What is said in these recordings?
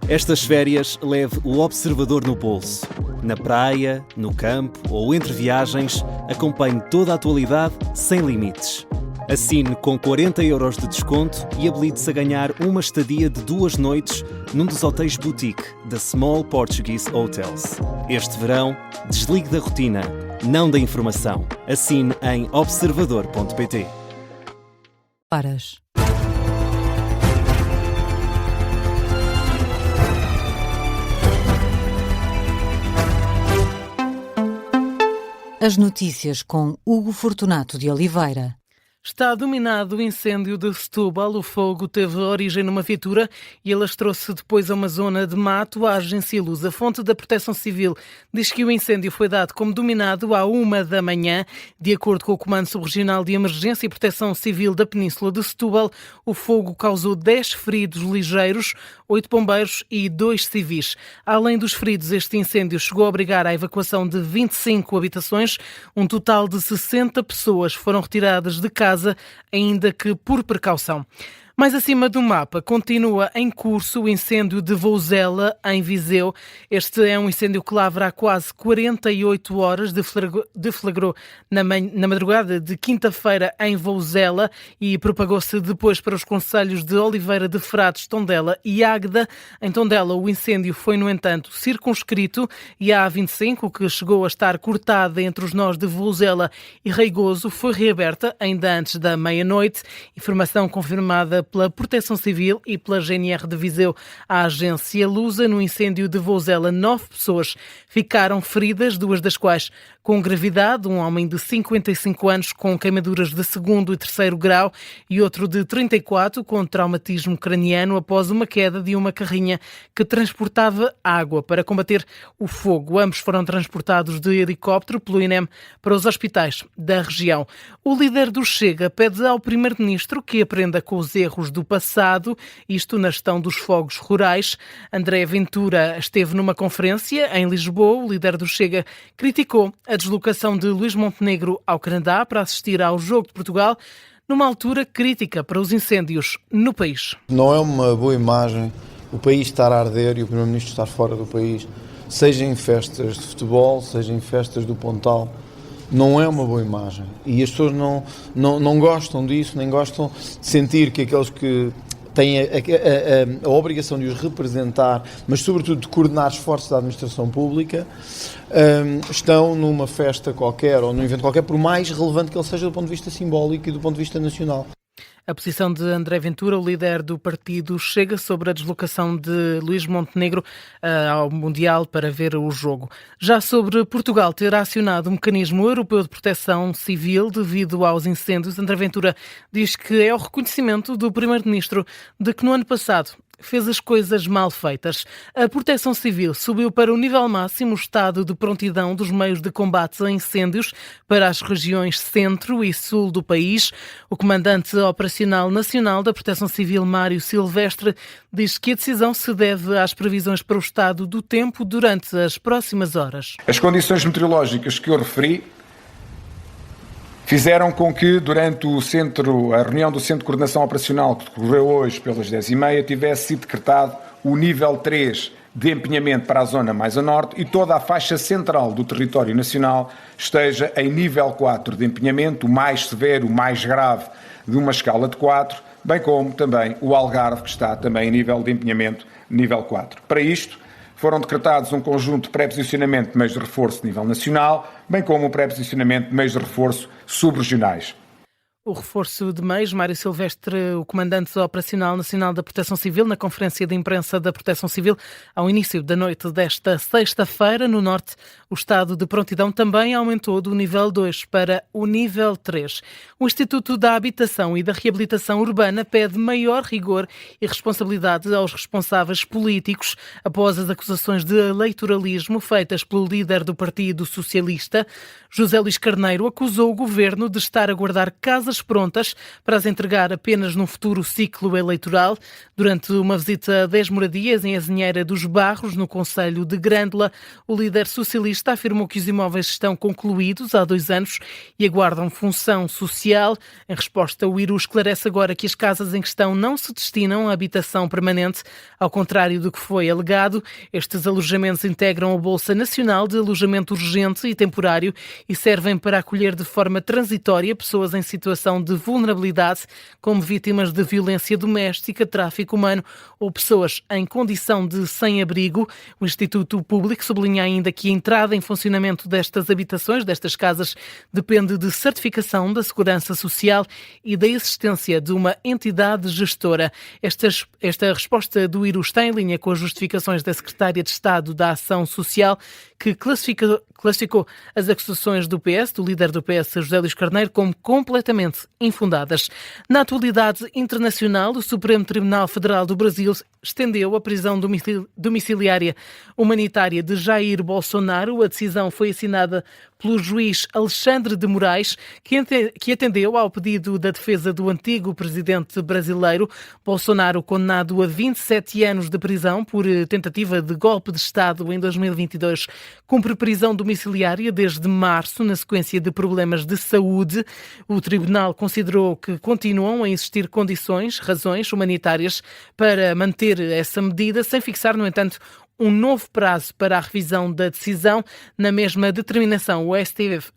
Estas férias leve o observador no bolso. Na praia, no campo ou entre viagens, acompanhe toda a atualidade sem limites. Assine com 40€ de desconto e habilite-se a ganhar uma estadia de 2 noites num dos hotéis boutique da Small Portuguese Hotels. Este verão, desligue da rotina, não da informação. Assine em observador.pt. Horas. As notícias com Hugo Fortunato de Oliveira. Está dominado o incêndio de Setúbal. O fogo teve origem numa viatura e alastrou-se depois a uma zona de mato. A agência Luz, a fonte da Proteção Civil, diz que o incêndio foi dado como dominado à 1 da manhã. De acordo com o Comando Subregional de Emergência e Proteção Civil da Península de Setúbal, o fogo causou 10 feridos ligeiros, 8 bombeiros e 2 civis. Além dos feridos, este incêndio chegou a obrigar à evacuação de 25 habitações. Um total de 60 pessoas foram retiradas de casa, ainda que por precaução. Mais acima do mapa, continua em curso o incêndio de Vouzela, em Viseu. Este é um incêndio que lavra há quase 48 horas, deflagrou na madrugada de quinta-feira em Vouzela e propagou-se depois para os concelhos de Oliveira de Frades, Tondela e Águeda. Em Tondela, o incêndio foi, no entanto, circunscrito e a A25, que chegou a estar cortada entre os nós de Vouzela e Reigoso, foi reaberta ainda antes da meia-noite. Informação confirmada pela Proteção Civil e pela GNR de Viseu. A agência Lusa, no incêndio de Vouzela, 9 pessoas ficaram feridas, 2 das quais com gravidade, um homem de 55 anos com queimaduras de 2º e 3º grau e outro de 34 com traumatismo craniano após uma queda de uma carrinha que transportava água para combater o fogo. Ambos foram transportados de helicóptero pelo INEM para os hospitais da região. O líder do Chega pede ao Primeiro-Ministro que aprenda com os erros do passado, isto na gestão dos fogos rurais. André Ventura esteve numa conferência em Lisboa. O líder do Chega criticou a deslocação de Luís Montenegro ao Canadá para assistir ao Jogo de Portugal, numa altura crítica para os incêndios no país. Não é uma boa imagem o país estar a arder e o Primeiro-Ministro estar fora do país, seja em festas de futebol, seja em festas do Pontal. Não é uma boa imagem e as pessoas não gostam disso, nem gostam de sentir que aqueles que têm a obrigação de os representar, mas sobretudo de coordenar esforços da administração pública, estão numa festa qualquer ou num evento qualquer, por mais relevante que ele seja do ponto de vista simbólico e do ponto de vista nacional. A posição de André Ventura, o líder do partido Chega, sobre a deslocação de Luís Montenegro ao Mundial para ver o jogo. Já sobre Portugal ter acionado um mecanismo europeu de proteção civil devido aos incêndios, André Ventura diz que é o reconhecimento do Primeiro-Ministro de que no ano passado fez as coisas mal feitas. A Proteção Civil subiu para o nível máximo o estado de prontidão dos meios de combate a incêndios para as regiões centro e sul do país. O comandante operacional nacional da Proteção Civil, Mário Silvestre, diz que a decisão se deve às previsões para o estado do tempo durante as próximas horas. As condições meteorológicas que eu referi fizeram com que, durante a reunião do Centro de Coordenação Operacional, que decorreu hoje pelas 10h30, tivesse sido decretado o nível 3 de empenhamento para a zona mais a norte e toda a faixa central do território nacional esteja em nível 4 de empenhamento, o mais severo, o mais grave de uma escala de 4, bem como também o Algarve, que está também em nível de empenhamento nível 4. Para isto, foram decretados um conjunto de pré-posicionamento de meios de reforço de nível nacional, bem como o pré-posicionamento de meios de reforço subregionais. O reforço de meios, Mário Silvestre, o comandante operacional nacional da Proteção Civil, na conferência de imprensa da Proteção Civil, ao início da noite desta sexta-feira, no norte, o estado de prontidão também aumentou do nível 2 para o nível 3. O Instituto da Habitação e da Reabilitação Urbana pede maior rigor e responsabilidade aos responsáveis políticos após as acusações de eleitoralismo feitas pelo líder do Partido Socialista. José Luís Carneiro acusou o governo de estar a guardar casas quase prontas para as entregar apenas num futuro ciclo eleitoral. Durante uma visita a 10 moradias em Azinheira dos Barros, no concelho de Grândola, o líder socialista afirmou que os imóveis estão concluídos há 2 anos e aguardam função social. Em resposta, o IRU esclarece agora que as casas em questão não se destinam à habitação permanente, ao contrário do que foi alegado. Estes alojamentos integram a Bolsa Nacional de Alojamento Urgente e Temporário e servem para acolher de forma transitória pessoas em situação de vulnerabilidade, como vítimas de violência doméstica, tráfico humano ou pessoas em condição de sem-abrigo. O Instituto Público sublinha ainda que a entrada em funcionamento destas habitações, destas casas, depende de certificação da Segurança Social e da existência de uma entidade gestora. Esta resposta do IRU está em linha com as justificações da Secretária de Estado da Ação Social, que classificou as acusações do PS, do líder do PS, José Luís Carneiro, como completamente infundadas. Na atualidade internacional, o Supremo Tribunal Federal do Brasil estendeu a prisão domiciliária humanitária de Jair Bolsonaro. A decisão foi assinada pelo juiz Alexandre de Moraes, que atendeu ao pedido da defesa do antigo presidente brasileiro. Bolsonaro, condenado a 27 anos de prisão por tentativa de golpe de Estado em 2022, cumpre prisão domiciliária desde março, na sequência de problemas de saúde. O tribunal considerou que continuam a existir razões humanitárias para manter essa medida, sem fixar, no entanto, um novo prazo para a revisão da decisão. Na mesma determinação, o STF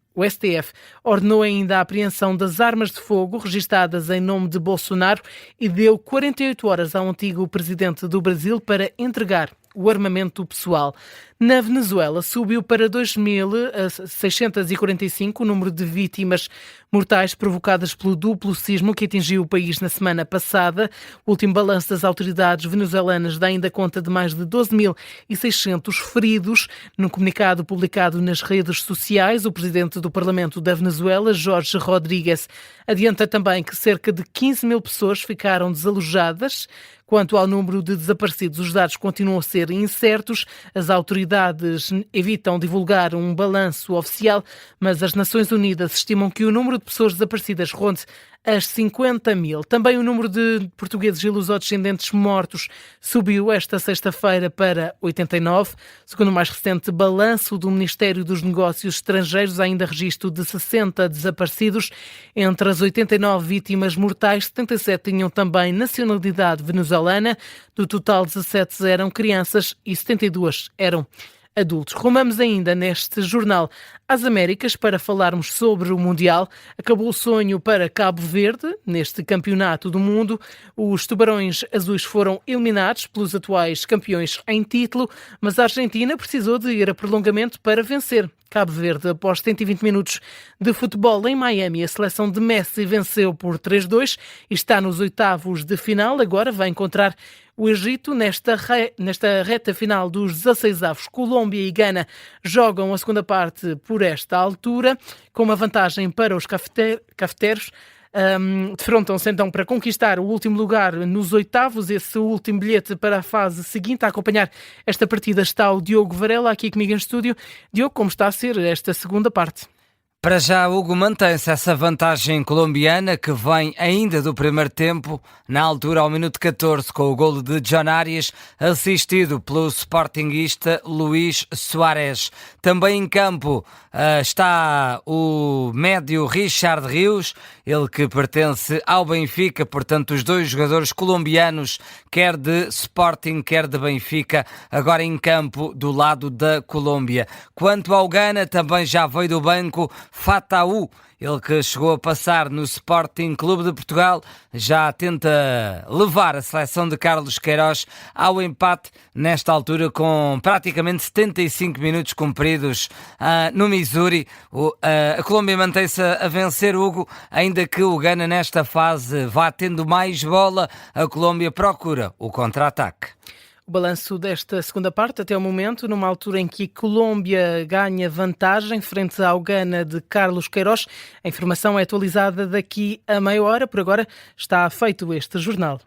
ordenou ainda a apreensão das armas de fogo registadas em nome de Bolsonaro e deu 48 horas ao antigo presidente do Brasil para entregar o armamento pessoal. Na Venezuela, subiu para 2.645 o número de vítimas mortais provocadas pelo duplo sismo que atingiu o país na semana passada. O último balanço das autoridades venezuelanas dá ainda conta de mais de 12.600 feridos. Num comunicado publicado nas redes sociais, o presidente do Parlamento da Venezuela, Jorge Rodríguez, adianta também que cerca de 15.000 pessoas ficaram desalojadas. Quanto ao número de desaparecidos, os dados continuam a ser incertos. As autoridades evitam divulgar um balanço oficial, mas as Nações Unidas estimam que o número de pessoas desaparecidas ronde as 50.000. Também o número de portugueses e lusodescendentes mortos subiu esta sexta-feira para 89. Segundo o mais recente balanço do Ministério dos Negócios Estrangeiros, há ainda registro de 60 desaparecidos. Entre as 89 vítimas mortais, 77 tinham também nacionalidade venezuelana. Do total, 17 eram crianças e 72 eram adultos. Rumamos ainda neste jornal às Américas para falarmos sobre o Mundial. Acabou o sonho para Cabo Verde neste campeonato do mundo. Os tubarões azuis foram eliminados pelos atuais campeões em título, mas a Argentina precisou de ir a prolongamento para vencer Cabo Verde. Após 120 minutos de futebol em Miami, a seleção de Messi venceu por 3-2 e está nos oitavos de final. Agora vai encontrar o Egito nesta reta final dos 16avos. Colômbia e Gana jogam a segunda parte por esta altura, com uma vantagem para os cafeteros. Defrontam-se então para conquistar o último lugar nos oitavos, esse último bilhete para a fase seguinte. A acompanhar esta partida está o Diogo Varela, aqui comigo em estúdio. Diogo, como está a ser esta segunda parte? Para já, Hugo, mantém-se essa vantagem colombiana que vem ainda do primeiro tempo, na altura ao minuto 14, com o golo de John Arias, assistido pelo sportinguista Luís Soares. Também em campo está o médio Richard Rios, ele que pertence ao Benfica, portanto os dois jogadores colombianos, quer de Sporting, quer de Benfica, agora em campo do lado da Colômbia. Quanto ao Gana, também já veio do banco Fataú, ele que chegou a passar no Sporting Clube de Portugal, já tenta levar a seleção de Carlos Queiroz ao empate, nesta altura com praticamente 75 minutos cumpridos no Missouri. A Colômbia mantém-se a vencer, Hugo, ainda que o Gana nesta fase vá tendo mais bola, a Colômbia procura o contra-ataque. O balanço desta segunda parte, até o momento, numa altura em que a Colômbia ganha vantagem frente ao Gana de Carlos Queiroz. A informação é atualizada daqui a meia hora. Por agora está feito este jornal.